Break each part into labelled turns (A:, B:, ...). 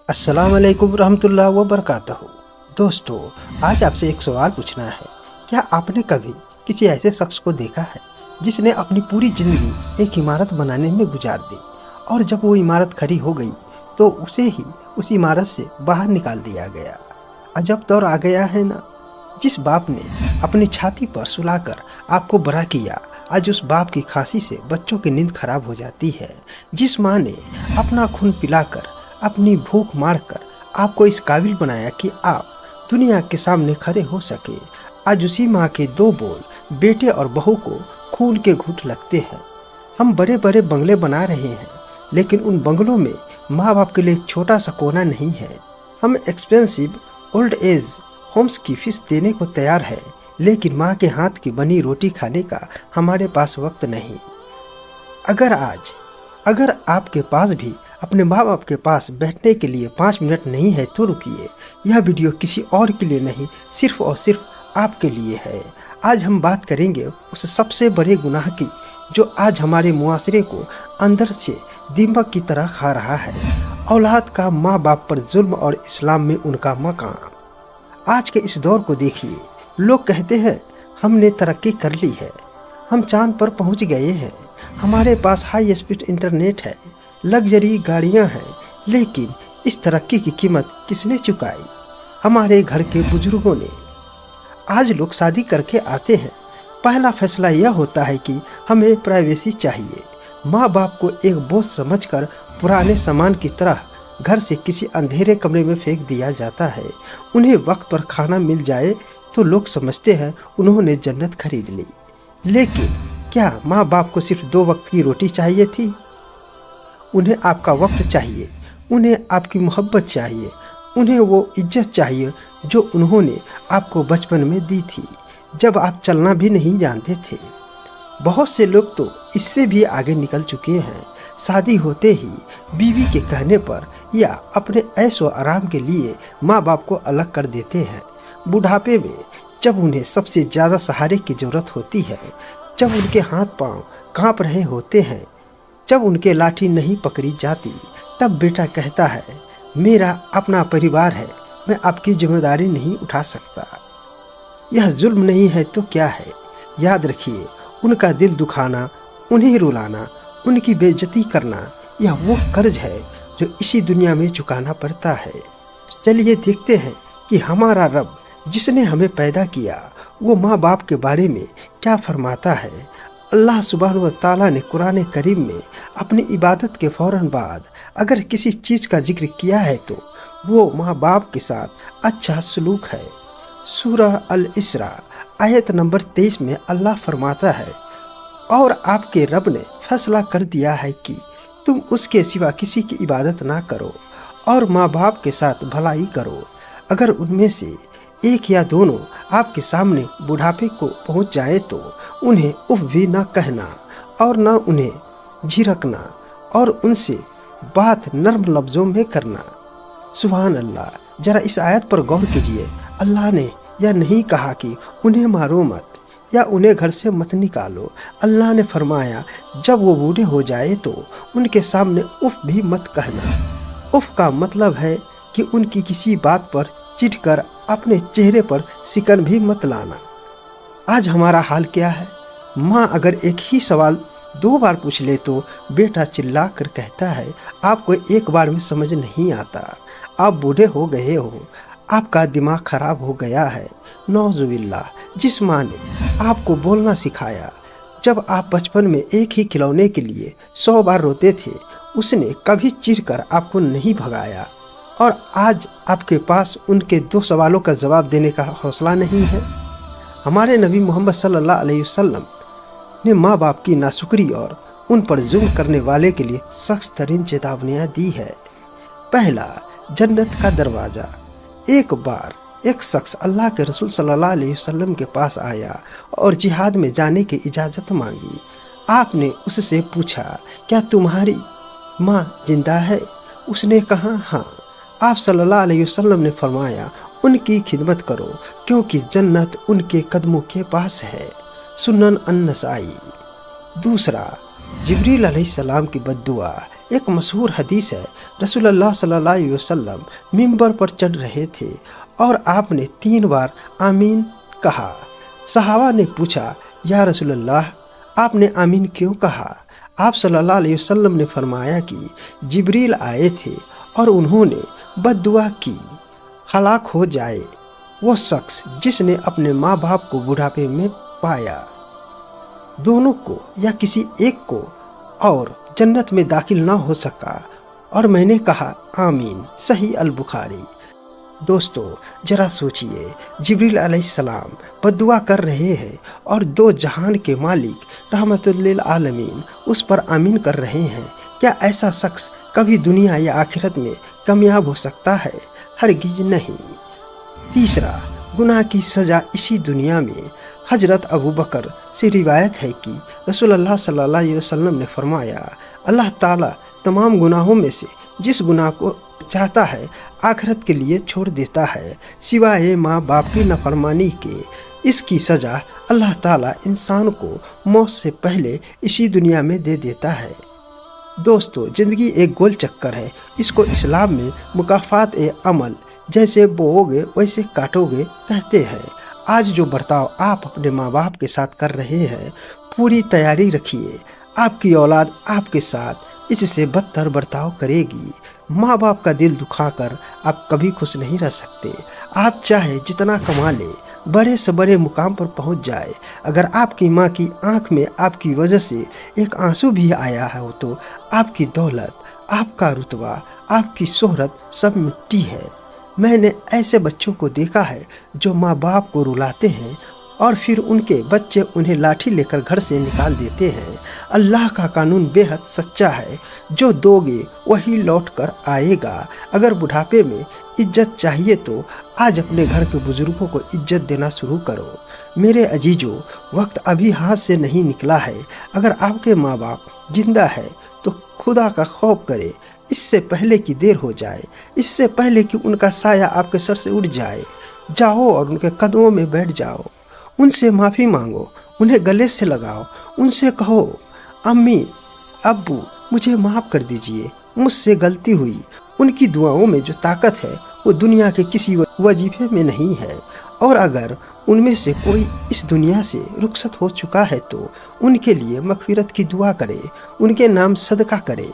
A: अस्सलाम वालेकुम रहमतुल्लाह व बरकातहू। दोस्तों, आज आपसे एक सवाल पूछना है। क्या आपने कभी किसी ऐसे शख्स को देखा है जिसने अपनी पूरी ज़िंदगी एक इमारत बनाने में गुजार दी और जब वो इमारत खड़ी हो गई तो उसे ही उस इमारत से बाहर निकाल दिया गया। अजब दौर आ गया है ना। जिस बाप ने अपनी छाती पर सुलाकर आपको बड़ा किया, आज उस बाप की खांसी से बच्चों की नींद खराब हो जाती है। जिस माँ ने अपना खून पिलाकर, अपनी भूख मारकर आपको इस काबिल बनाया कि आप दुनिया के सामने खड़े हो सके, आज उसी माँ के दो बोल बेटे और बहू को खून के घूंट लगते हैं। हम बड़े बड़े बंगले बना रहे हैं, लेकिन उन बंगलों में माँ बाप के लिए एक छोटा सा कोना नहीं है। हम एक्सपेंसिव ओल्ड एज होम्स की फीस देने को तैयार है, लेकिन माँ के हाथ की बनी रोटी खाने का हमारे पास वक्त नहीं। अगर आपके पास भी अपने माँ बाप के पास बैठने के लिए 5 मिनट नहीं है तो रुकिए। यह वीडियो किसी और के लिए नहीं, सिर्फ और सिर्फ आपके लिए है। आज हम बात करेंगे उस सबसे बड़े गुनाह की जो आज हमारे मुआशरे को अंदर से दीमक की तरह खा रहा है। औलाद का माँ बाप पर जुल्म और इस्लाम में उनका मकाम। आज के इस दौर को देखिए। लोग कहते हैं हमने तरक्की कर ली है, हम चांद पर पहुंच गए हैं, हमारे पास हाई स्पीड इंटरनेट है, लग्जरी गाड़ियां हैं, लेकिन इस तरक्की की कीमत किसने चुकाई? हमारे घर के बुजुर्गों ने। आज लोग शादी करके आते हैं, पहला फैसला यह होता है कि हमें प्राइवेसी चाहिए। माँ बाप को एक बोझ समझकर पुराने सामान की तरह घर से किसी अंधेरे कमरे में फेंक दिया जाता है। उन्हें वक्त पर खाना मिल जाए तो लोग समझते हैं उन्होंने जन्नत खरीद ली। लेकिन क्या माँ बाप को सिर्फ 2 वक्त की रोटी चाहिए थी? उन्हें आपका वक्त चाहिए, उन्हें आपकी मोहब्बत चाहिए, उन्हें वो इज्जत चाहिए जो उन्होंने आपको बचपन में दी थी, जब आप चलना भी नहीं जानते थे। बहुत से लोग तो इससे भी आगे निकल चुके हैं। शादी होते ही बीवी के कहने पर या अपने ऐशो आराम के लिए माँ बाप को अलग कर देते हैं। बुढ़ापे में जब उन्हें सबसे ज़्यादा सहारे की ज़रूरत होती है, जब उनके हाथ पांव कांप रहे होते हैं, जब उनके लाठी नहीं पकड़ी जाती, तब बेटा कहता है मेरा अपना परिवार है, मैं आपकी जिम्मेदारी नहीं उठा सकता। यह जुल्म नहीं है तो क्या है? याद रखिए, उनका दिल दुखाना, उन्हें रुलाना, उनकी बेइज्जती करना, यह वो कर्ज है जो इसी दुनिया में चुकाना पड़ता है। चलिए देखते हैं कि हमारा रब जिसने हमें पैदा किया वो माँ बाप के बारे में क्या फरमाता है। अल्लाह सुब्हानहू व तआला ने कुरान करीम में अपनी इबादत के फौरन बाद अगर किसी चीज़ का जिक्र किया है तो वो माँ बाप के साथ अच्छा सलूक है। सूरह अल इसरा आयत नंबर 23 में अल्लाह फरमाता है, और आपके रब ने फैसला कर दिया है कि तुम उसके सिवा किसी की इबादत ना करो और माँ बाप के साथ भलाई करो। अगर उनमें से एक या दोनों आपके सामने बुढ़ापे को पहुंच जाए तो उन्हें उफ भी न कहना और न उन्हें झिड़कना और उनसे बात नर्म लफ्जों में करना। सुभान अल्लाह। जरा इस आयत पर गौर कीजिए। अल्लाह ने यह नहीं कहा कि उन्हें मारो मत या उन्हें घर से मत निकालो। अल्लाह ने फरमाया जब वो बूढ़े हो जाए तो उनके सामने उफ भी मत कहना। उफ का मतलब है कि उनकी किसी बात पर चिढ़कर अपने चेहरे पर सिकन भी मत लाना। आज हमारा हाल क्या है? माँ अगर एक ही सवाल 2 बार पूछ ले तो बेटा चिल्ला कर कहता है आपको एक बार में समझ नहीं आता, आप बूढ़े हो गए हो, आपका दिमाग खराब हो गया है। नौजुबिल्लाह। जिस माँ ने आपको बोलना सिखाया, जब आप बचपन में एक ही खिलौने के लिए 100 बार रोते थे, उसने कभी चिढ़कर आपको नहीं भगाया, और आज आपके पास उनके 2 सवालों का जवाब देने का हौसला नहीं है। हमारे नबी मोहम्मद सल्लल्लाहु अलैहि वसल्लम ने माँ बाप की नाशुक्री और उन पर जुल्म करने वाले के लिए सख्त तरीन चेतावनियाँ दी है। पहला, जन्नत का दरवाज़ा। एक बार एक शख्स अल्लाह के रसूल सल्लल्लाहु अलैहि वसल्लम के पास आया और जिहाद में जाने की इजाज़त मांगी। आपने उससे पूछा क्या तुम्हारी माँ जिंदा है? उसने कहा हाँ। आप सल्लल्लाहु अलैहि वसल्लम ने फरमाया उनकी खिदमत करो क्योंकि जन्नत उनके कदमों के पास है। सुनन अन-नसाई। दूसरा, जिब्रील अलैहिस्सलाम की बद्दुआ। एक मशहूर हदीस है, रसूलुल्लाह सल्लल्लाहु अलैहि वसल्लम मिंबर पर चढ़ रहे थे और आपने 3 बार आमीन कहा। सहाबा ने पूछा, या रसूलुल्लाह, आपने आमीन क्यों कहा? आप सल्लल्लाहु अलैहि वसल्लम ने फरमाया कि जिब्रील आए थे और उन्होंने बद्दुआ की, हलाक हो जाए वो शख्स जिसने अपने माँ बाप को बुढ़ापे में पाया, दोनों को या किसी एक को, और जन्नत में दाखिल ना हो सका। और मैंने कहा आमीन। सही अल बुखारी। दोस्तों जरा सोचिए, जिब्रील अलैहिस्सलाम बद्दुआ कर रहे हैं और 2 जहान के मालिक रहमतुल लिल आलमीन उस पर आमीन कर रहे हैं। क्या ऐसा शख्स कभी दुनिया या आखिरत में कामयाब हो सकता है? हरगिज नहीं। तीसरा, गुनाह की सज़ा इसी दुनिया में। हजरत अबू बकर से रिवायत है कि रसूलुल्लाह सल्लल्लाहु अलैहि वसल्लम ने फरमाया, अल्लाह ताला तमाम गुनाहों में से जिस गुनाह को चाहता है आखिरत के लिए छोड़ देता है, सिवाय माँ बाप की नाफरमानी के। इसकी सज़ा अल्लाह ताला इंसान को मौत से पहले इसी दुनिया में दे देता है। दोस्तों ज़िंदगी एक गोल चक्कर है। इसको इस्लाम में मुकाफात ए अमल, जैसे बोओगे वैसे काटोगे कहते हैं। आज जो बर्ताव आप अपने माँ बाप के साथ कर रहे हैं, पूरी तैयारी रखिए, आपकी औलाद आपके साथ इससे बदतर बर्ताव करेगी। माँ बाप का दिल दुखाकर आप कभी खुश नहीं रह सकते। आप चाहे जितना कमा ले, बड़े से बड़े मुकाम पर पहुंच जाए, अगर आपकी माँ की आंख में आपकी वजह से एक आंसू भी आया है तो आपकी दौलत, आपका रुतबा, आपकी शोहरत सब मिट्टी है। मैंने ऐसे बच्चों को देखा है जो माँ बाप को रुलाते हैं और फिर उनके बच्चे उन्हें लाठी लेकर घर से निकाल देते हैं। अल्लाह का कानून बेहद सच्चा है, जो दोगे वही लौट कर आएगा। अगर बुढ़ापे में इज्जत चाहिए तो आज अपने घर के बुजुर्गों को इज्जत देना शुरू करो। मेरे अजीजों, वक्त अभी हाथ से नहीं निकला है। अगर आपके माँ बाप जिंदा है तो खुदा का खौफ करे, इससे पहले कि देर हो जाए, इससे पहले कि उनका साया आपके सर से उड़ जाए। जाओ और उनके कदमों में बैठ जाओ, उनसे माफ़ी मांगो, उन्हें गले से लगाओ, उनसे कहो, अम्मी अब्बू मुझे माफ़ कर दीजिए, मुझसे गलती हुई। उनकी दुआओं में जो ताकत है वो दुनिया के किसी वजीफे में नहीं है। और अगर उनमें से कोई इस दुनिया से रुखसत हो चुका है तो उनके लिए मगफिरत की दुआ करे, उनके नाम सदका करे।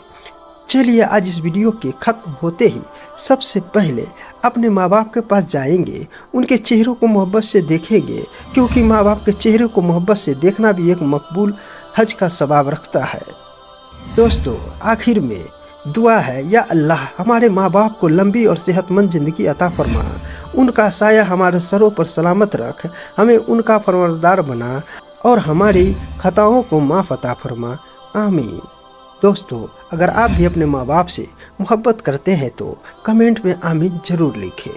A: चलिए आज इस वीडियो के खत्म होते ही सबसे पहले अपने माँ बाप के पास जाएंगे, उनके चेहरों को मोहब्बत से देखेंगे, क्योंकि माँ बाप के चेहरे को मोहब्बत से देखना भी एक मकबूल हज का सवाब रखता है। दोस्तों आखिर में दुआ है, या अल्लाह हमारे माँ बाप को लंबी और सेहतमंद ज़िंदगी अता फरमा, उनका साया हमारे सरों पर सलामत रख, हमें उनका फरमानदार बना और हमारी खताओं को माफ़ अता फरमा। आमीन। दोस्तों अगर आप भी अपने माँ बाप से मोहब्बत करते हैं तो कमेंट में आमीन ज़रूर लिखें।